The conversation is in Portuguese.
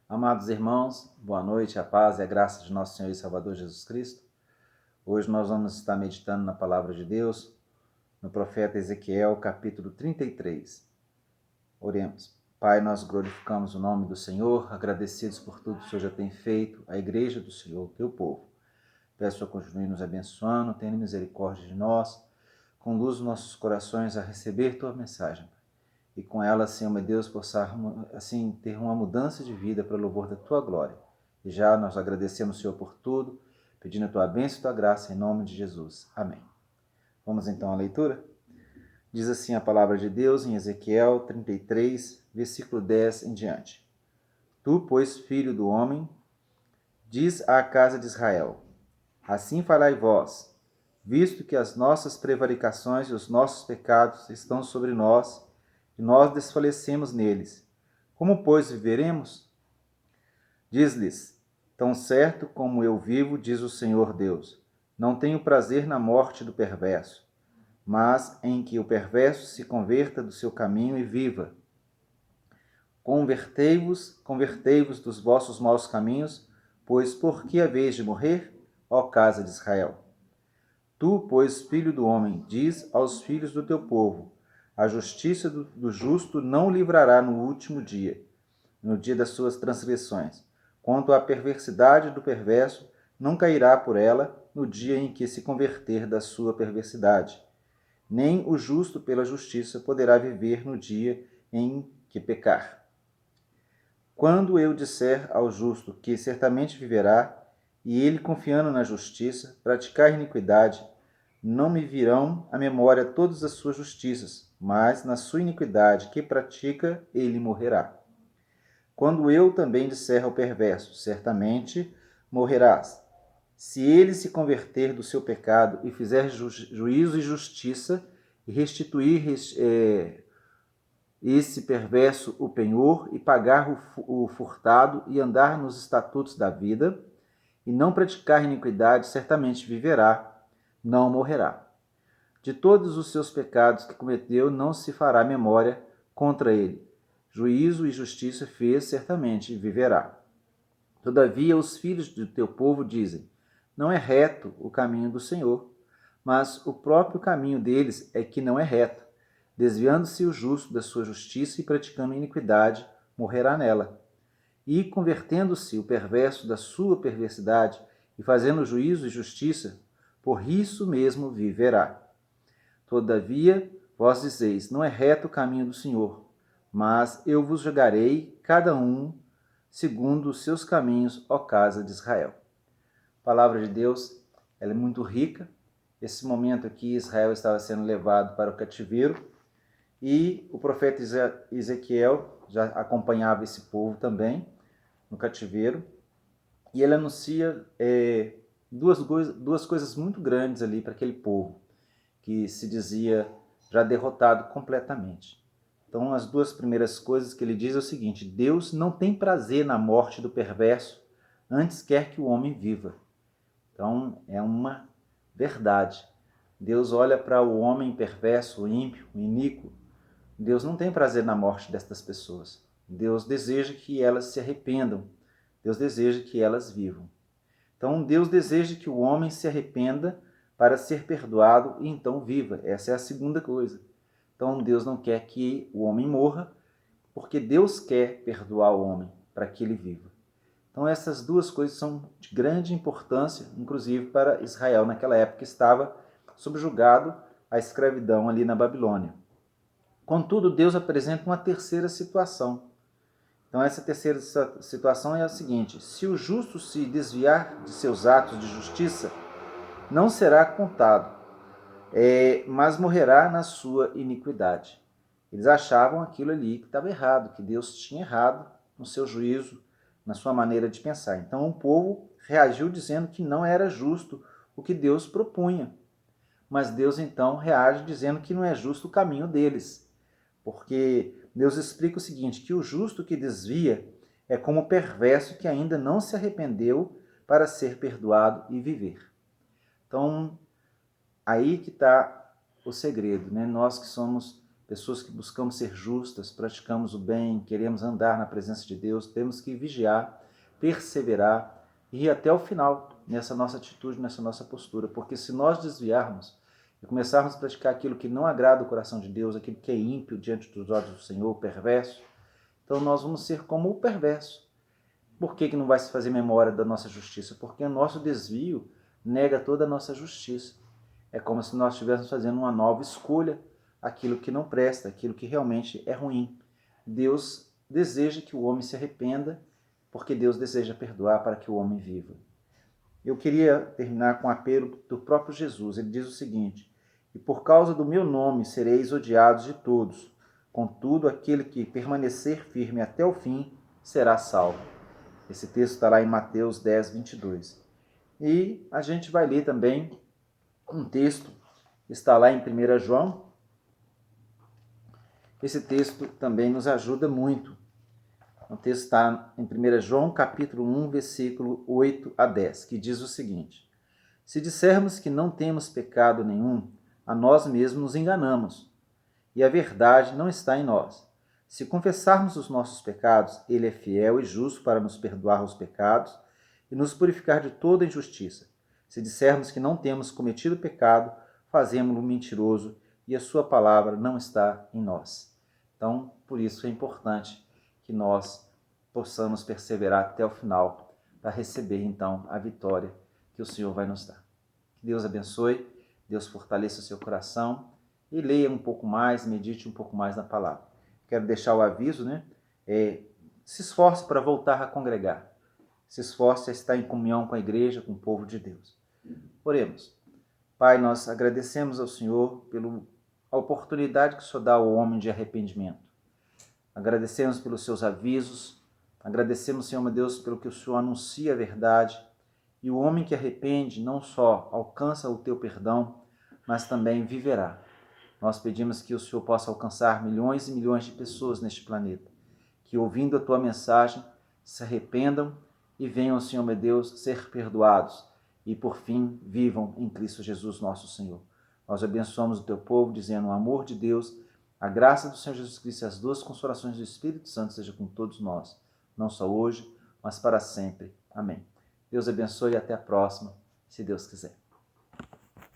Amados irmãos, boa noite, a paz e a graça de nosso Senhor e Salvador Jesus Cristo. Hoje nós vamos estar meditando na palavra de Deus, no profeta Ezequiel, capítulo 33. Oremos. Pai, nós glorificamos o nome do Senhor, agradecidos por tudo que o Senhor já tem feito, a igreja do Senhor, teu povo. Peço a continue nos abençoando, tenha misericórdia de nós, conduz nossos corações a receber tua mensagem. E com ela, Senhor meu Deus, possamos assim ter uma mudança de vida para o louvor da tua glória. E já nós agradecemos, Senhor, por tudo, pedindo a tua bênção e a tua graça em nome de Jesus. Amém. Vamos então à leitura? Diz assim a palavra de Deus em Ezequiel 33, versículo 10 em diante. Tu, pois, filho do homem, diz à casa de Israel: assim falai vós, visto que as nossas prevaricações e os nossos pecados estão sobre nós, e nós desfalecemos neles. Como, pois, viveremos? Diz-lhes: tão certo como eu vivo, diz o Senhor Deus, não tenho prazer na morte do perverso, mas em que o perverso se converta do seu caminho e viva. Convertei-vos dos vossos maus caminhos, pois por que haveis de morrer, ó casa de Israel? Tu, pois, filho do homem, diz aos filhos do teu povo: a justiça do justo não o livrará no último dia, no dia das suas transgressões. Quanto à perversidade do perverso, não cairá por ela no dia em que se converter da sua perversidade. Nem o justo pela justiça poderá viver no dia em que pecar. Quando eu disser ao justo que certamente viverá, e ele, confiando na justiça, praticar iniquidade, não me virão à memória todas as suas justiças, mas na sua iniquidade que pratica, ele morrerá. Quando eu também disser ao perverso, certamente morrerás, se ele se converter do seu pecado e fizer juízo e justiça, e restituir esse perverso o penhor, e pagar o furtado, e andar nos estatutos da vida, e não praticar iniquidade, certamente viverá, não morrerá. De todos os seus pecados que cometeu, não se fará memória contra ele. Juízo e justiça fez, certamente viverá. Todavia os filhos do teu povo dizem: não é reto o caminho do Senhor, mas o próprio caminho deles é que não é reto. Desviando-se o justo da sua justiça e praticando iniquidade, morrerá nela. E convertendo-se o perverso da sua perversidade e fazendo juízo e justiça, por isso mesmo viverá. Todavia, vós dizeis: não é reto o caminho do Senhor, mas eu vos julgarei, cada um, segundo os seus caminhos, ó casa de Israel. A palavra de Deus, ela é muito rica. Esse momento aqui, Israel estava sendo levado para o cativeiro, e o profeta Ezequiel já acompanhava esse povo também no cativeiro, e ele anuncia duas coisas muito grandes ali para aquele povo, que se dizia já derrotado completamente. Então, as duas primeiras coisas que ele diz é o seguinte: Deus não tem prazer na morte do perverso, antes quer que o homem viva. Então, é uma verdade. Deus olha para o homem perverso, o ímpio, o iníquo. Deus não tem prazer na morte destas pessoas. Deus deseja que elas se arrependam. Deus deseja que elas vivam. Então, Deus deseja que o homem se arrependa para ser perdoado e então viva. Essa é a segunda coisa. Então, Deus não quer que o homem morra, porque Deus quer perdoar o homem para que ele viva. Então, essas duas coisas são de grande importância, inclusive para Israel naquela época, que estava subjugado à escravidão ali na Babilônia. Contudo, Deus apresenta uma terceira situação. Então, essa terceira situação é a seguinte: se o justo se desviar de seus atos de justiça, não será contado, mas morrerá na sua iniquidade. Eles achavam aquilo ali que estava errado, que Deus tinha errado no seu juízo, na sua maneira de pensar. Então, o povo reagiu dizendo que não era justo o que Deus propunha. Mas Deus, então, reage dizendo que não é justo o caminho deles. Porque Deus explica o seguinte, que o justo que desvia é como o perverso que ainda não se arrependeu para ser perdoado e viver. Então, aí que está o segredo, né? Nós que somos pessoas que buscamos ser justas, praticamos o bem, queremos andar na presença de Deus, temos que vigiar, perseverar e ir até o final nessa nossa atitude, nessa nossa postura, porque se nós desviarmos e começarmos a praticar aquilo que não agrada o coração de Deus, aquilo que é ímpio diante dos olhos do Senhor, perverso, então nós vamos ser como o perverso. Por que não vai se fazer memória da nossa justiça? Porque o nosso desvio nega toda a nossa justiça. É como se nós estivéssemos fazendo uma nova escolha, aquilo que não presta, aquilo que realmente é ruim. Deus deseja que o homem se arrependa, porque Deus deseja perdoar para que o homem viva. Eu queria terminar com um apelo do próprio Jesus. Ele diz o seguinte: e por causa do meu nome sereis odiados de todos, contudo aquele que permanecer firme até o fim será salvo. Esse texto está lá em Mateus 10, 22. E a gente vai ler também um texto que está lá em 1 João. Esse texto também nos ajuda muito. O texto está em 1 João, capítulo 1, versículo 8 a 10, que diz o seguinte: se dissermos que não temos pecado nenhum, a nós mesmos nos enganamos, e a verdade não está em nós. Se confessarmos os nossos pecados, ele é fiel e justo para nos perdoar os pecados e nos purificar de toda injustiça. Se dissermos que não temos cometido pecado, fazemo-lo mentiroso e a sua palavra não está em nós. Então, por isso é importante que nós possamos perseverar até o final para receber, então, a vitória que o Senhor vai nos dar. Que Deus abençoe, Deus fortaleça o seu coração e leia um pouco mais, medite um pouco mais na palavra. Quero deixar o aviso, se esforce para voltar a congregar. Se esforce a estar em comunhão com a igreja, com o povo de Deus. Oremos. Pai, nós agradecemos ao Senhor pela oportunidade que o Senhor dá ao homem de arrependimento. Agradecemos pelos seus avisos, agradecemos, Senhor meu Deus, pelo que o Senhor anuncia a verdade. E o homem que arrepende não só alcança o teu perdão, mas também viverá. Nós pedimos que o Senhor possa alcançar milhões e milhões de pessoas neste planeta, que ouvindo a tua mensagem se arrependam e venham, Senhor meu Deus, ser perdoados e por fim vivam em Cristo Jesus nosso Senhor. Nós abençoamos o teu povo dizendo o amor de Deus, a graça do Senhor Jesus Cristo e as duas consolações do Espírito Santo seja com todos nós, não só hoje, mas para sempre. Amém. Deus abençoe e até a próxima, se Deus quiser.